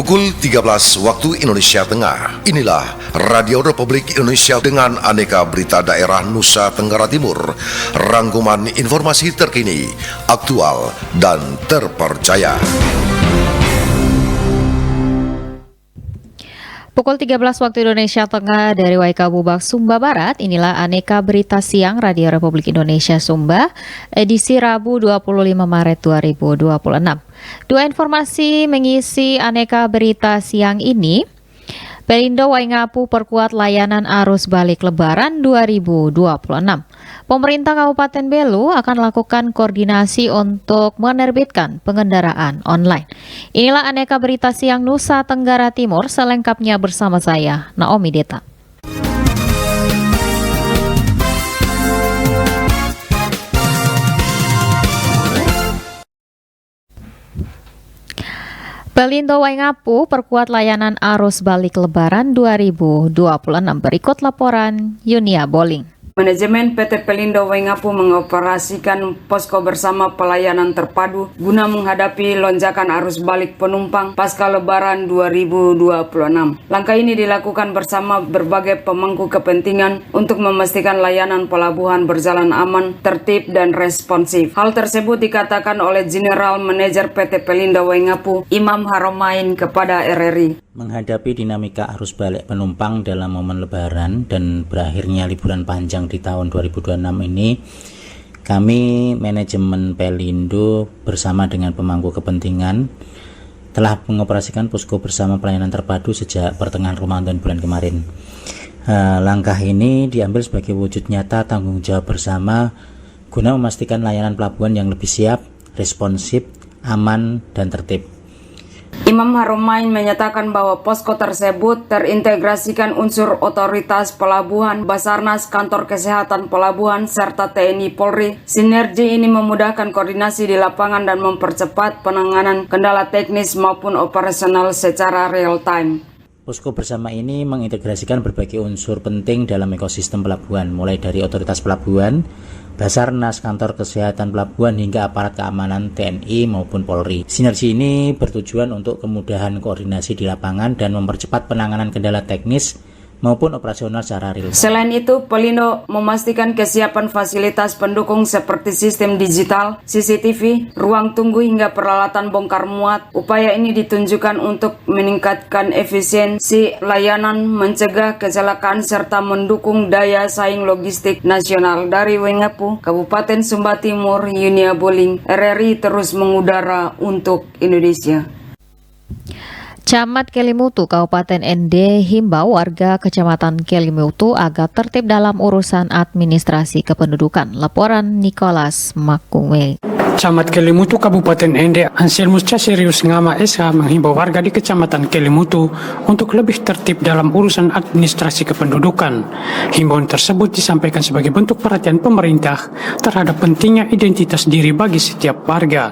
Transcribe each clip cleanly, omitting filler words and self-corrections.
Pukul 13 waktu Indonesia Tengah. Inilah Radio Republik Indonesia dengan aneka berita daerah Nusa Tenggara Timur. Rangkuman informasi terkini, aktual, dan terpercaya. Pukul 13 waktu Indonesia Tengah dari Waikabubak, Sumba Barat. Inilah aneka berita siang Radio Republik Indonesia Sumba, edisi Rabu 25 Maret 2026. Dua informasi mengisi aneka berita siang ini. Pelindo Waingapu perkuat layanan arus balik Lebaran 2026. Pemerintah Kabupaten Belu akan lakukan koordinasi untuk menerbitkan pengendaraan online. Inilah aneka berita siang Nusa Tenggara Timur, selengkapnya bersama saya, Naomi Deta. Pelindo Waingapu perkuat layanan arus balik Lebaran 2026. Berikut laporan Yunia Boling. Manajemen PT Pelindo Waingapu mengoperasikan posko bersama pelayanan terpadu guna menghadapi lonjakan arus balik penumpang pasca Lebaran 2026. Langkah ini dilakukan bersama berbagai pemangku kepentingan untuk memastikan layanan pelabuhan berjalan aman, tertib, dan responsif. Hal tersebut dikatakan oleh General Manager PT Pelindo Waingapu, Imam Haromain, kepada RRI. Menghadapi dinamika arus balik penumpang dalam momen Lebaran dan berakhirnya liburan panjang di tahun 2026 ini, kami manajemen Pelindo bersama dengan pemangku kepentingan telah mengoperasikan posko bersama pelayanan terpadu sejak pertengahan Ramadan bulan kemarin. Langkah ini diambil sebagai wujud nyata tanggung jawab bersama guna memastikan layanan pelabuhan yang lebih siap, responsif, aman, dan tertib. Imam Haromain menyatakan bahwa posko tersebut terintegrasikan unsur otoritas pelabuhan, Basarnas, Kantor Kesehatan Pelabuhan, serta TNI Polri. Sinergi ini memudahkan koordinasi di lapangan dan mempercepat penanganan kendala teknis maupun operasional secara real time. Posko bersama ini mengintegrasikan berbagai unsur penting dalam ekosistem pelabuhan, mulai dari otoritas pelabuhan, Basarnas, Kantor Kesehatan Pelabuhan, hingga aparat keamanan TNI maupun Polri. Sinergi ini bertujuan untuk kemudahan koordinasi di lapangan dan mempercepat penanganan kendala teknis maupun operasional secara real. Selain itu, Pelindo memastikan kesiapan fasilitas pendukung seperti sistem digital, CCTV, ruang tunggu hingga peralatan bongkar muat. Upaya ini ditunjukkan untuk meningkatkan efisiensi layanan, mencegah kecelakaan, serta mendukung daya saing logistik nasional. Dari Waingapu, Kabupaten Sumba Timur, Yunia Boling, RRI terus mengudara untuk Indonesia. Camat Kelimutu Kabupaten ND himbau warga Kecamatan Kelimutu agar tertib dalam urusan administrasi kependudukan. Laporan Nicholas Makunwe. Camat Kelimutu Kabupaten Ende Anselmus Caserius Ngama SH menghimbau warga di Kecamatan Kelimutu untuk lebih tertib dalam urusan administrasi kependudukan. Himbauan tersebut disampaikan sebagai bentuk perhatian pemerintah terhadap pentingnya identitas diri bagi setiap warga.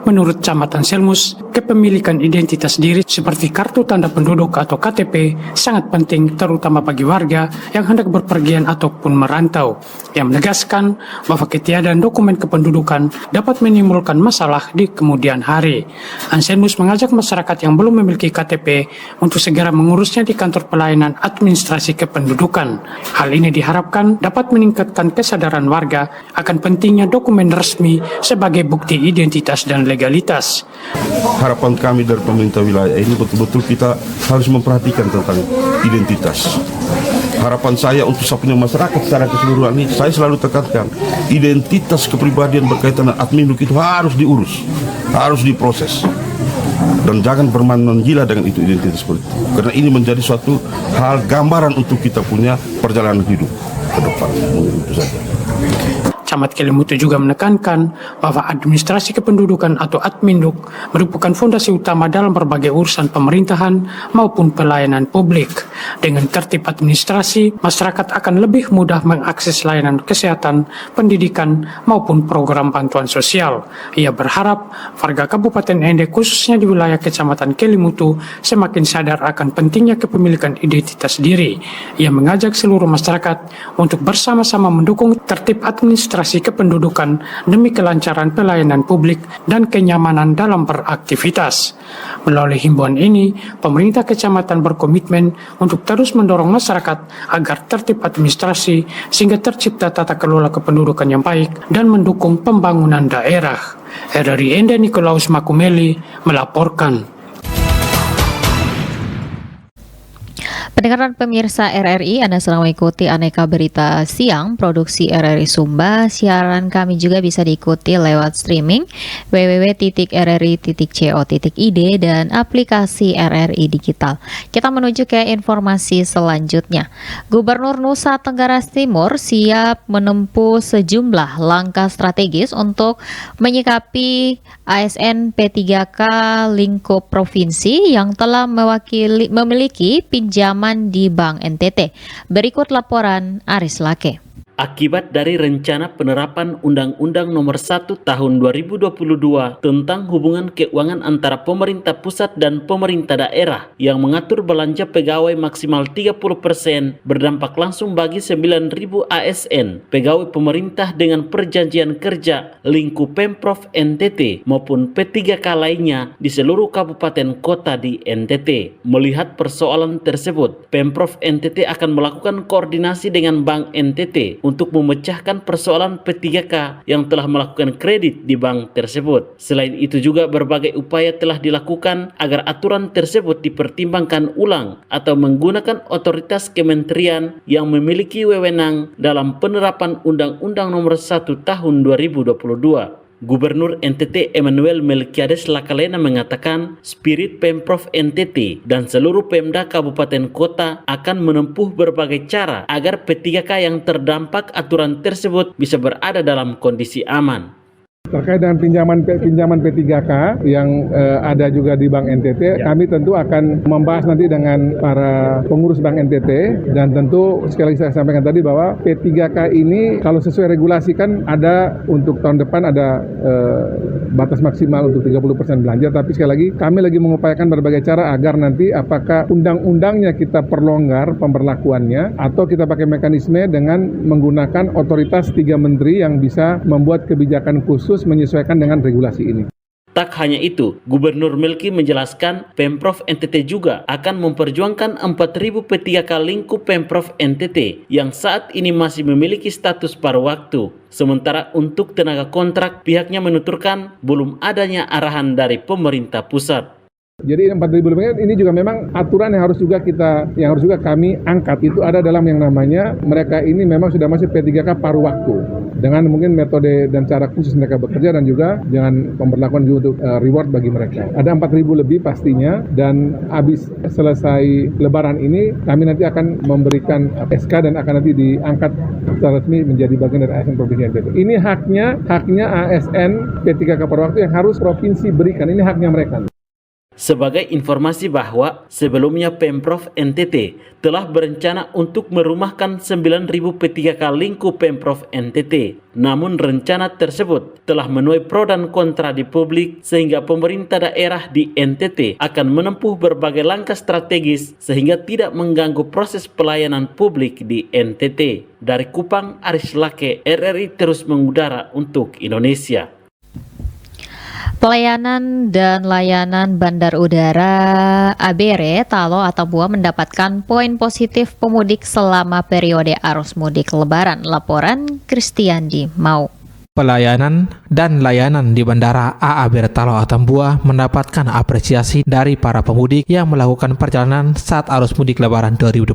Menurut Camat Anselmus, kepemilikan identitas diri seperti kartu tanda penduduk atau KTP sangat penting terutama bagi warga yang hendak berpergian ataupun merantau. Yang menegaskan bahwa ketiadaan dokumen kependudukan dapat menimbulkan masalah di kemudian hari. Anselmus mengajak masyarakat yang belum memiliki KTP untuk segera mengurusnya di kantor pelayanan administrasi kependudukan. Hal ini diharapkan dapat meningkatkan kesadaran warga akan pentingnya dokumen resmi sebagai bukti identitas dan legalitas. Harapan kami dari pemerintah wilayah ini betul-betul kita harus memperhatikan tentang identitas. Harapan saya untuk sapunya masyarakat secara keseluruhan ini, saya selalu tekankan identitas kepribadian berkaitan dengan admin itu harus diurus, harus diproses, dan jangan bermain gila dengan itu identitas seperti itu, karena ini menjadi suatu hal gambaran untuk kita punya perjalanan hidup ke depan. Itu saja. Camat Kelimutu juga menekankan bahwa administrasi kependudukan atau Adminduk merupakan fondasi utama dalam berbagai urusan pemerintahan maupun pelayanan publik. Dengan tertib administrasi, masyarakat akan lebih mudah mengakses layanan kesehatan, pendidikan, maupun program bantuan sosial. Ia berharap warga Kabupaten Ende khususnya di wilayah Kecamatan Kelimutu semakin sadar akan pentingnya kepemilikan identitas diri. Ia mengajak seluruh masyarakat untuk bersama-sama mendukung tertib administrasi administrasi kependudukan demi kelancaran pelayanan publik dan kenyamanan dalam beraktivitas. Melalui himbauan ini, pemerintah kecamatan berkomitmen untuk terus mendorong masyarakat agar tertib administrasi sehingga tercipta tata kelola kependudukan yang baik dan mendukung pembangunan daerah. RRI Enda Nikolaus Makumeli melaporkan. Pendengaran pemirsa RRI, Anda sedang mengikuti Aneka Berita Siang, produksi RRI Sumba. Siaran kami juga bisa diikuti lewat streaming www.rri.co.id dan aplikasi RRI Digital. Kita menuju ke informasi selanjutnya. Gubernur Nusa Tenggara Timur siap menempuh sejumlah langkah strategis untuk menyikapi ASN P3K lingkup provinsi yang telah memiliki pinjaman di Bank NTT. Berikut laporan Aris Lake. Akibat dari rencana penerapan Undang-Undang Nomor 1 Tahun 2022 tentang hubungan keuangan antara pemerintah pusat dan pemerintah daerah yang mengatur belanja pegawai maksimal 30% berdampak langsung bagi 9.000 ASN pegawai pemerintah dengan perjanjian kerja lingkup Pemprov NTT maupun P3K lainnya di seluruh kabupaten kota di NTT. Melihat persoalan tersebut, Pemprov NTT akan melakukan koordinasi dengan Bank NTT untuk memecahkan persoalan P3K yang telah melakukan kredit di bank tersebut. Selain itu juga berbagai upaya telah dilakukan agar aturan tersebut dipertimbangkan ulang atau menggunakan otoritas kementerian yang memiliki wewenang dalam penerapan Undang-Undang Nomor 1 Tahun 2022. Gubernur NTT Emmanuel Melkiades Lakalena mengatakan spirit Pemprov NTT dan seluruh Pemda Kabupaten Kota akan menempuh berbagai cara agar P3K yang terdampak aturan tersebut bisa berada dalam kondisi aman. Terkait dengan pinjaman P3K yang ada juga di Bank NTT, kami tentu akan membahas nanti dengan para pengurus Bank NTT dan tentu sekali lagi saya sampaikan tadi bahwa P3K ini kalau sesuai regulasi kan ada untuk tahun depan ada batas maksimal untuk 30% belanja, tapi sekali lagi kami lagi mengupayakan berbagai cara agar nanti apakah undang-undangnya kita perlonggar pemberlakuannya atau kita pakai mekanisme dengan menggunakan otoritas 3 menteri yang bisa membuat kebijakan khusus menyesuaikan dengan regulasi ini. Tak hanya itu, Gubernur Melki menjelaskan Pemprov NTT juga akan memperjuangkan 4.000 P3K lingkup Pemprov NTT yang saat ini masih memiliki status paruh waktu. Sementara untuk tenaga kontrak, pihaknya menuturkan belum adanya arahan dari pemerintah pusat. Jadi 4.000 lebih ini juga memang aturan yang harus juga kami angkat. Itu ada dalam yang namanya mereka ini memang sudah masih P3K paruh waktu dengan mungkin metode dan cara khusus mereka bekerja dan juga dengan pemberlakuan juga untuk reward bagi mereka. Ada 4.000 lebih pastinya dan habis selesai Lebaran ini kami nanti akan memberikan SK dan akan nanti diangkat secara resmi menjadi bagian dari ASN Provinsi NTT. Ini haknya ASN P3K paruh waktu yang harus provinsi berikan. Ini haknya mereka. Sebagai informasi bahwa sebelumnya Pemprov NTT telah berencana untuk merumahkan 9.000 P3K lingkup Pemprov NTT. Namun rencana tersebut telah menuai pro dan kontra di publik sehingga pemerintah daerah di NTT akan menempuh berbagai langkah strategis sehingga tidak mengganggu proses pelayanan publik di NTT. Dari Kupang, Aris Lake, RRI terus mengudara untuk Indonesia. Pelayanan dan layanan Bandar Udara ABRE Talo Atambua mendapatkan poin positif pemudik selama periode arus mudik Lebaran. Laporan Kristiandi Mau. Pelayanan dan layanan di Bandara AABRE Talo Atambua mendapatkan apresiasi dari para pemudik yang melakukan perjalanan saat arus mudik Lebaran 2026.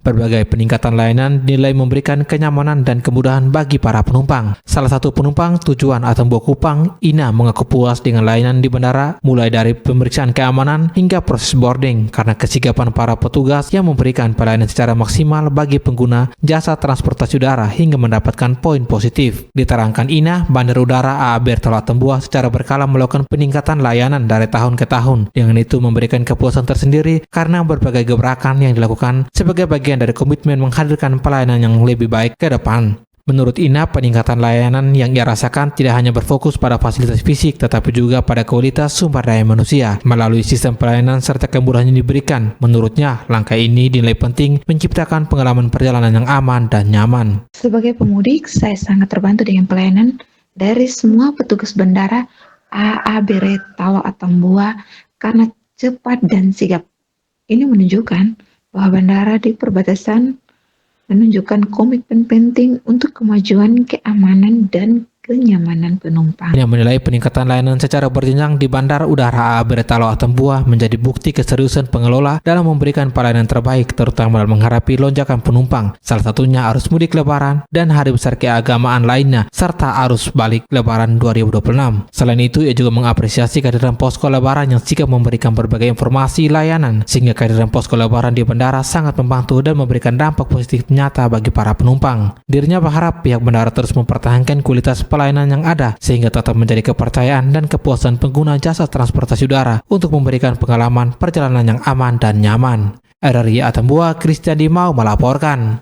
Berbagai peningkatan layanan dinilai memberikan kenyamanan dan kemudahan bagi para penumpang. Salah satu penumpang tujuan Atambua Kupang, Ina, mengaku puas dengan layanan di bandara, mulai dari pemeriksaan keamanan hingga proses boarding karena kesigapan para petugas yang memberikan pelayanan secara maksimal bagi pengguna jasa transportasi udara hingga mendapatkan poin positif. Diterangkan Ina, Bandar Udara AABRE Talo Atambua secara berkala melakukan peningkatan layanan dari tahun ke tahun. Dengan itu memberikan kepuasan tersendiri karena berbagai gebrakan yang dilakukan sebagai bagian dari komitmen menghadirkan pelayanan yang lebih baik ke depan. Menurut Ina, peningkatan layanan yang ia rasakan tidak hanya berfokus pada fasilitas fisik, tetapi juga pada kualitas sumber daya manusia melalui sistem pelayanan serta kemudahan yang diberikan. Menurutnya, langkah ini dinilai penting menciptakan pengalaman perjalanan yang aman dan nyaman. Sebagai pemudik, saya sangat terbantu dengan pelayanan dari semua petugas bandara AA Bertalo Atambua karena cepat dan sigap. Ini menunjukkan bahwa bandara di perbatasan menunjukkan komitmen penting untuk kemajuan, keamanan, dan kenyamanan penumpang. Yang menilai peningkatan layanan secara berjenjang di Bandara Udara AA Bertalo Atambua menjadi bukti keseriusan pengelola dalam memberikan pelayanan terbaik, terutama dalam menghadapi lonjakan penumpang, salah satunya arus mudik Lebaran dan hari besar keagamaan lainnya, serta arus balik Lebaran 2026. Selain itu, ia juga mengapresiasi kehadiran posko Lebaran yang sigap memberikan berbagai informasi layanan, sehingga kehadiran posko Lebaran di bandara sangat membantu dan memberikan dampak positif nyata bagi para penumpang. Dirinya berharap pihak bandara terus mempertahankan kualitas pelayanan yang ada sehingga tetap menjadi kepercayaan dan kepuasan pengguna jasa transportasi udara untuk memberikan pengalaman perjalanan yang aman dan nyaman. RRI Atambua, Christian Dimau melaporkan.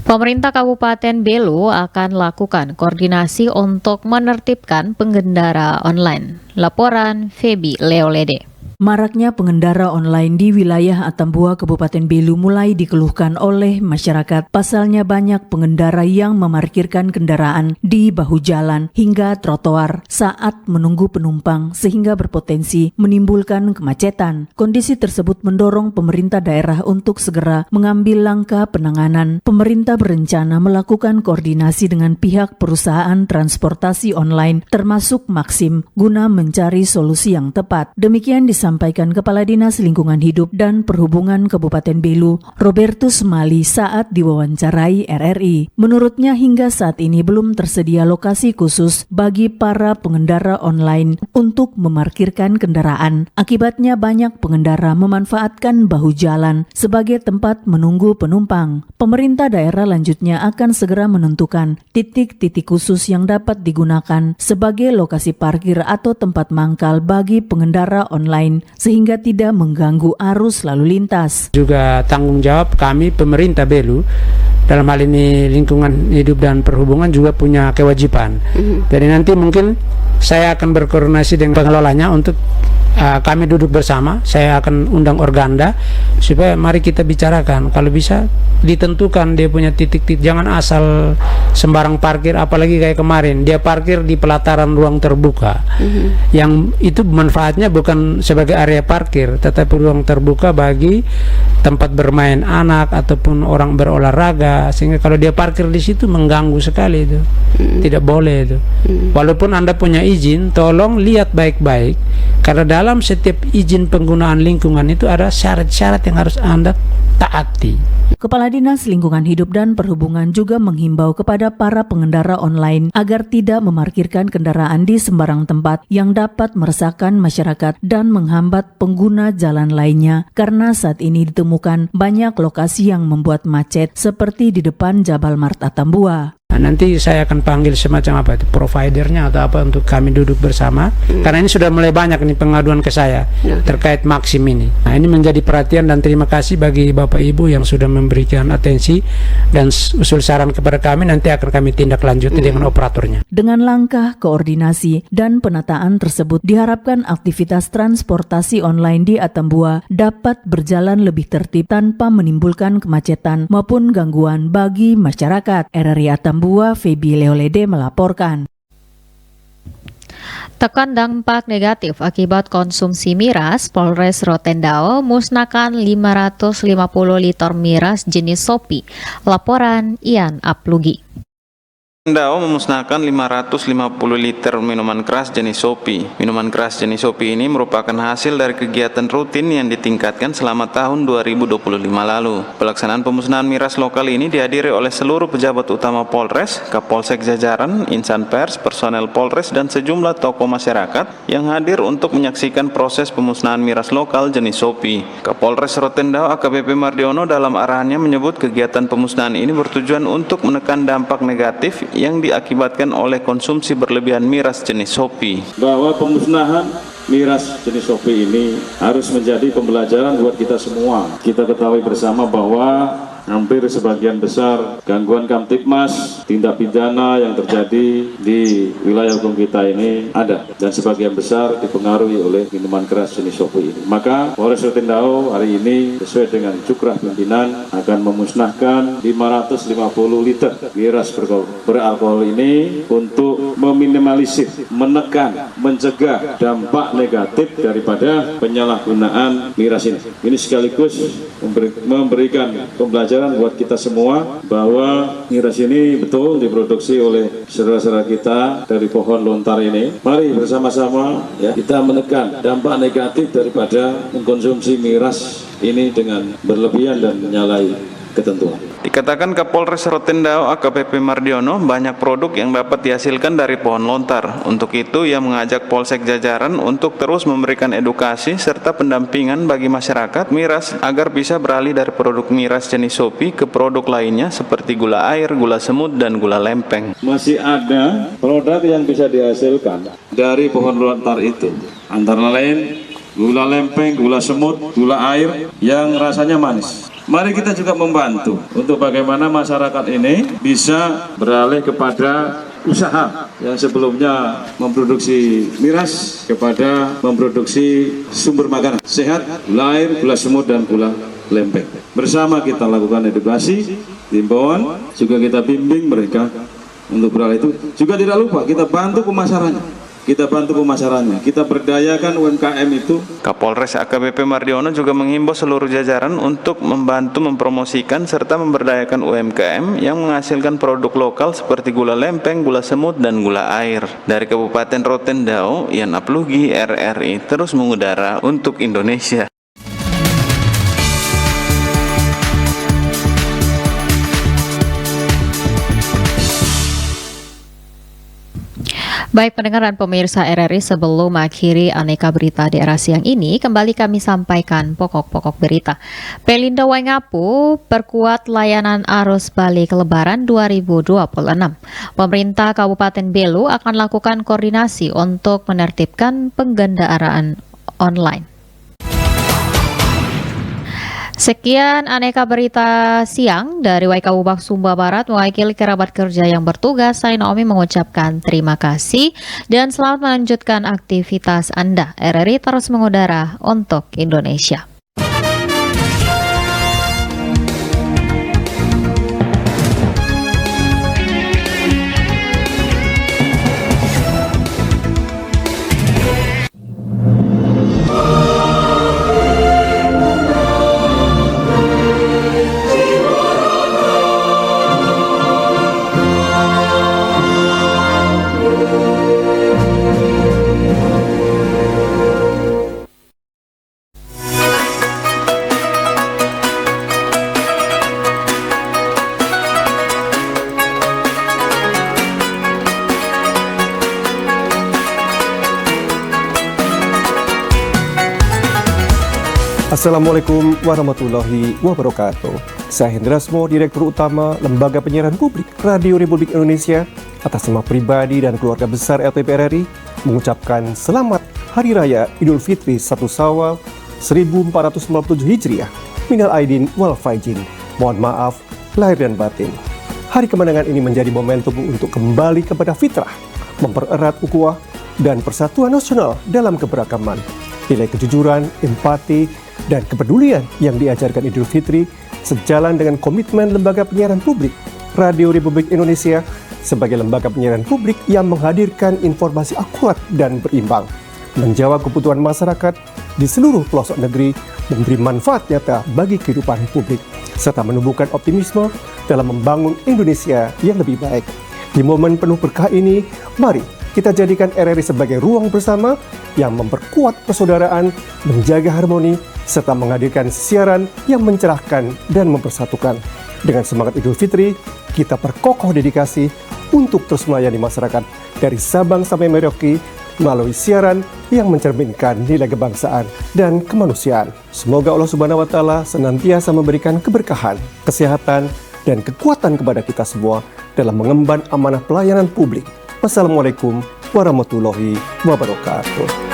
Pemerintah Kabupaten Belu akan lakukan koordinasi untuk menertibkan pengendara online. Laporan Feby Leolede. Maraknya pengendara online di wilayah Atambua, Kabupaten Belu mulai dikeluhkan oleh masyarakat. Pasalnya banyak pengendara yang memarkirkan kendaraan di bahu jalan hingga trotoar saat menunggu penumpang sehingga berpotensi menimbulkan kemacetan. Kondisi tersebut mendorong pemerintah daerah untuk segera mengambil langkah penanganan. Pemerintah berencana melakukan koordinasi dengan pihak perusahaan transportasi online termasuk Maxim guna mencari solusi yang tepat. Demikian disampaikan Kepala Dinas Lingkungan Hidup dan Perhubungan Kabupaten Belu, Robertus Mali saat diwawancarai RRI. Menurutnya hingga saat ini belum tersedia lokasi khusus bagi para pengendara online untuk memarkirkan kendaraan. Akibatnya banyak pengendara memanfaatkan bahu jalan sebagai tempat menunggu penumpang. Pemerintah daerah lanjutnya akan segera menentukan titik-titik khusus yang dapat digunakan sebagai lokasi parkir atau tempat mangkal bagi pengendara online sehingga tidak mengganggu arus lalu lintas. Juga tanggung jawab kami pemerintah Belu dalam hal ini Lingkungan Hidup dan Perhubungan juga punya kewajiban. Jadi nanti mungkin saya akan berkoordinasi dengan pengelolanya untuk kami duduk bersama. Saya akan undang Organda supaya mari kita bicarakan. Kalau bisa ditentukan dia punya titik-titik, jangan asal sembarang parkir, apalagi kayak kemarin dia parkir di pelataran ruang terbuka. Yang itu manfaatnya bukan sebagai area parkir, tetapi ruang terbuka bagi tempat bermain anak ataupun orang berolahraga, sehingga kalau dia parkir di situ mengganggu sekali itu. Tidak boleh itu. Walaupun Anda punya izin, tolong lihat baik-baik karena dalam setiap izin penggunaan lingkungan itu ada syarat-syarat yang harus Anda taati. Kepala Dinas Lingkungan Hidup dan Perhubungan juga menghimbau kepada para pengendara online agar tidak memarkirkan kendaraan di sembarang tempat yang dapat meresahkan masyarakat dan menghambat pengguna jalan lainnya, karena saat ini ditemukan banyak lokasi yang membuat macet seperti di depan Jabal Mart Atambua. Nanti saya akan panggil semacam apa itu providernya atau apa untuk kami duduk bersama karena ini sudah mulai banyak nih pengaduan ke saya terkait Maxim ini. Nah, ini menjadi perhatian dan terima kasih bagi Bapak Ibu yang sudah memberikan atensi dan usul saran kepada kami, nanti akan kami tindak lanjuti dengan operatornya. Dengan langkah koordinasi dan penataan tersebut diharapkan aktivitas transportasi online di Atambua dapat berjalan lebih tertib tanpa menimbulkan kemacetan maupun gangguan bagi masyarakat. RRI Atambua, Feby Leolede melaporkan. Tekan dampak negatif akibat konsumsi miras, Polres Rotendao musnahkan 550 liter miras jenis Sopi. Laporan Ian Aplugi. Rotendao memusnahkan 550 liter minuman keras jenis Sopi. Minuman keras jenis Sopi ini merupakan hasil dari kegiatan rutin yang ditingkatkan selama tahun 2025 lalu. Pelaksanaan pemusnahan miras lokal ini dihadiri oleh seluruh pejabat utama Polres, Kapolsek jajaran, insan pers, personel Polres, dan sejumlah tokoh masyarakat yang hadir untuk menyaksikan proses pemusnahan miras lokal jenis Sopi. Kapolres Rotendao AKBP Mardiono dalam arahannya menyebut kegiatan pemusnahan ini bertujuan untuk menekan dampak negatif yang diakibatkan oleh konsumsi berlebihan miras jenis Sopi. Bahwa pemusnahan miras jenis Sopi ini harus menjadi pembelajaran buat kita semua. Kita ketahui bersama bahwa hampir sebagian besar gangguan Kamtibmas, tindak pidana yang terjadi di wilayah hukum kita ini ada, dan sebagian besar dipengaruhi oleh minuman keras jenis sopi ini. Maka Polres Rotendao hari ini sesuai dengan cukrah pimpinan akan memusnahkan 550 liter miras beralkohol ini untuk meminimalisir, menekan, mencegah dampak negatif daripada penyalahgunaan miras ini. Ini sekaligus memberikan pembelajaran buat kita semua bahwa miras ini betul diproduksi oleh saudara-saudara kita dari pohon lontar ini. Mari bersama-sama ya kita menekan dampak negatif daripada mengkonsumsi miras ini dengan berlebihan dan menyalahi ketentuan. Dikatakan Kapolres Rotendao AKBP Mardiono, banyak produk yang dapat dihasilkan dari pohon lontar. Untuk itu, ia mengajak Polsek jajaran untuk terus memberikan edukasi serta pendampingan bagi masyarakat miras agar bisa beralih dari produk miras jenis sopi ke produk lainnya seperti gula air, gula semut, dan gula lempeng. Masih ada produk yang bisa dihasilkan dari pohon lontar itu, antara lain gula lempeng, gula semut, gula air yang rasanya manis. Mari kita juga membantu untuk bagaimana masyarakat ini bisa beralih kepada usaha yang sebelumnya memproduksi miras kepada memproduksi sumber makanan sehat, gula air, gula semut, dan gula lempeng. Bersama kita lakukan edukasi, himbauan, juga kita bimbing mereka untuk beralih itu. Juga tidak lupa kita bantu pemasarannya. Kita berdayakan UMKM itu. Kapolres AKBP Mardiono juga menghimbau seluruh jajaran untuk membantu mempromosikan serta memberdayakan UMKM yang menghasilkan produk lokal seperti gula lempeng, gula semut, dan gula air. Dari Kabupaten Rotendao, Ian Aplugi, RRI terus mengudara untuk Indonesia. Baik pendengar dan pemirsa RRI, sebelum mengakhiri aneka berita daerah siang ini, kembali kami sampaikan pokok-pokok berita. Pelindo Waingapu perkuat layanan arus balik Lebaran 2026. Pemerintah Kabupaten Belu akan lakukan koordinasi untuk menertibkan penggendaraan online. Sekian aneka berita siang dari WK Bubak Sumba Barat. Mewakili kerabat kerja yang bertugas, saya Naomi mengucapkan terima kasih dan selamat melanjutkan aktivitas Anda. RRI terus mengudara untuk Indonesia. Assalamualaikum warahmatullahi wabarakatuh. Saya Hendra Smo, Direktur Utama Lembaga Penyiaran Publik Radio Republik Indonesia, atas nama pribadi dan keluarga besar LPP RRI, mengucapkan selamat Hari Raya Idul Fitri 1 Syawal 1497 Hijriah. Minal aidin wal faizin. Mohon maaf lahir dan batin. Hari kemenangan ini menjadi momentum untuk kembali kepada fitrah, mempererat ukhuwah dan persatuan nasional dalam keberagaman. Nilai kejujuran, empati, dan kepedulian yang diajarkan Idul Fitri sejalan dengan komitmen Lembaga Penyiaran Publik Radio Republik Indonesia sebagai lembaga penyiaran publik yang menghadirkan informasi akurat dan berimbang, menjawab kebutuhan masyarakat di seluruh pelosok negeri, memberi manfaat nyata bagi kehidupan publik, serta menumbuhkan optimisme dalam membangun Indonesia yang lebih baik. Di momen penuh berkah ini, mari kita jadikan RRI sebagai ruang bersama yang memperkuat persaudaraan, menjaga harmoni, serta menghadirkan siaran yang mencerahkan dan mempersatukan. Dengan semangat Idul Fitri, kita perkokoh dedikasi untuk terus melayani masyarakat dari Sabang sampai Merauke melalui siaran yang mencerminkan nilai kebangsaan dan kemanusiaan. Semoga Allah Subhanahu wa Ta'ala senantiasa memberikan keberkahan, kesehatan, dan kekuatan kepada kita semua dalam mengemban amanah pelayanan publik. Wassalamualaikum warahmatullahi wabarakatuh.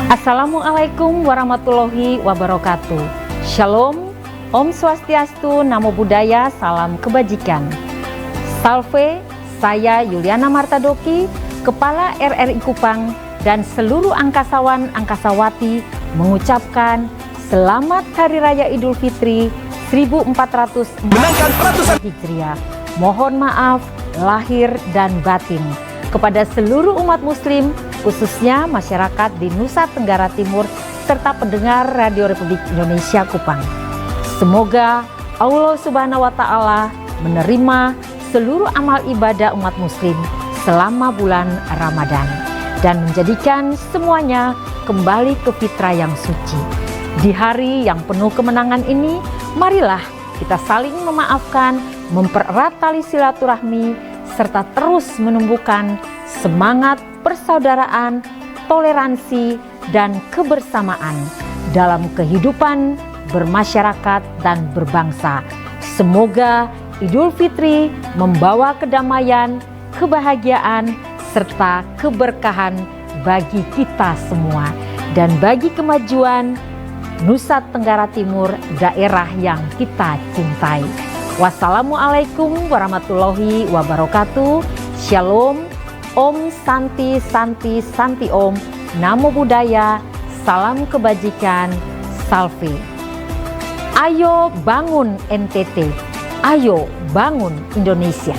Assalamualaikum warahmatullahi wabarakatuh. Shalom, Om Swastiastu, Namo Buddhaya, salam kebajikan. Salve, saya Yuliana Martadoki, Kepala RRI Kupang dan seluruh angkasawan angkasawati mengucapkan Selamat Hari Raya Idul Fitri 1440 Hijriah. Mohon maaf lahir dan batin kepada seluruh umat muslim, khususnya masyarakat di Nusa Tenggara Timur serta pendengar Radio Republik Indonesia Kupang. Semoga Allah Subhanahu wa Ta'ala menerima seluruh amal ibadah umat muslim selama bulan Ramadan dan menjadikan semuanya kembali ke fitrah yang suci. Di hari yang penuh kemenangan ini, marilah kita saling memaafkan, mempererat tali silaturahmi, serta terus menumbuhkan semangat persaudaraan, toleransi, dan kebersamaan dalam kehidupan bermasyarakat dan berbangsa. Semoga Idul Fitri membawa kedamaian, kebahagiaan, serta keberkahan bagi kita semua dan bagi kemajuan Nusa Tenggara Timur, daerah yang kita cintai. Wassalamualaikum warahmatullahi wabarakatuh. Shalom, Om Santi Santi Santi Om, Namo Buddhaya, salam kebajikan, salve. Ayo bangun NTT, ayo bangun Indonesia.